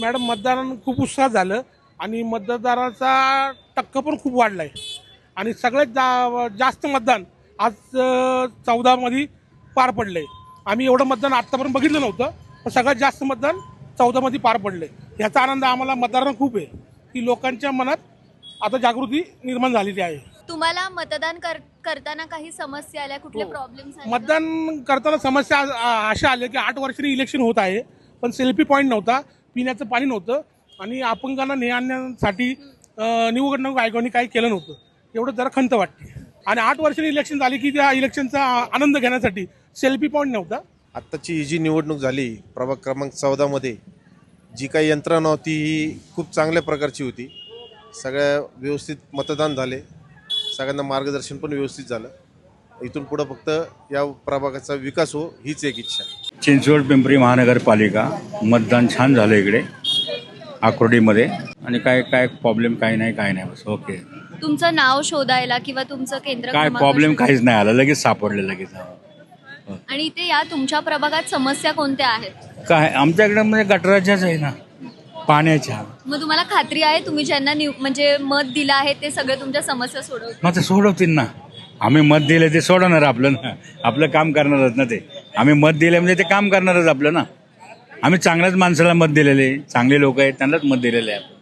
Madam, मतदान खूप उत्साह झालं आणि मतदाराचा टक्का पण खूप वाढला आहे आणि सगळ्यात जास्त मतदान आज 14 मध्ये पार पडलंय. आम्ही एवढं मतदान आत्तापर्यंत बघितलं नव्हतं, पण सगळ्यात जास्त मतदान 14 मध्ये पार पडलंय. याचा आनंद आम्हाला मतदारांना खूप आहे की लोकांच्या मनात आता जागृती निर्माण झालेली आहे. तुम्हाला मतदान करताना काही समस्या आल्या, कुठले हो. प्रॉब्लेम्स आले? मतदान करताना समस्या अशा आल्या की 8 वर्षांनी इलेक्शन होत आहे, पण सेल्फी पॉईंट नव्हता, पिण्याचं पाणी नव्हतं आणि अपंगांना ने आणण्यासाठी निवडणूक आयोगाने काही केलं नव्हतं. एवढं जरा खंत वाटते. आणि 8 वर्षांनी इलेक्शन झाली की त्या इलेक्शनचा आनंद घेण्यासाठी सेल्फी पॉईंट नव्हता. आत्ताची ही जी निवडणूक झाली प्रभाग क्रमांक 14 मध्ये, जी काही यंत्रणा होती ही खूप चांगल्या प्रकारची होती. सगळ्या व्यवस्थित मतदान झाले, सगळ्यांना मार्गदर्शन पण व्यवस्थित झालं. इथून पुढं फक्त या प्रभागाचा विकास हो हीच एक इच्छा. चिंचवड पिंपरी महानगरपालिका मतदान छान झालं इकडे आकुर्डीमध्ये. आणि काय काय प्रॉब्लेम काही नाही बस ओके. तुमचं नाव शोधायला किंवा तुमचं केंद्र काय क्रमांक प्रॉब्लेम शोधायला. काहीच नाही आलं, लगेच सापडले लगेच. आणि इथे या तुमच्या प्रभागात समस्या कोणत्या आहेत? काय आमच्याकडे म्हणजे गटराच्याच आहे ना, पाण्याच्या. मग तुम्हाला खात्री आहे तुम्ही ज्यांना म्हणजे मत दिलं आहे ते सगळे तुमच्या समस्या सोडवतील? मग ते सोडवतील ना. आम्ही मत दिले ते सोडवणार आपलं ना, आपलं काम करणारच ना ते. आम्ही मत दिले म्हणजे ते काम करणारच आपलं ना. आम्ही चांगल्याच माणसाला मत दिलेले, चांगले लोक आहेत त्यांनाच मत दिलेले आहे.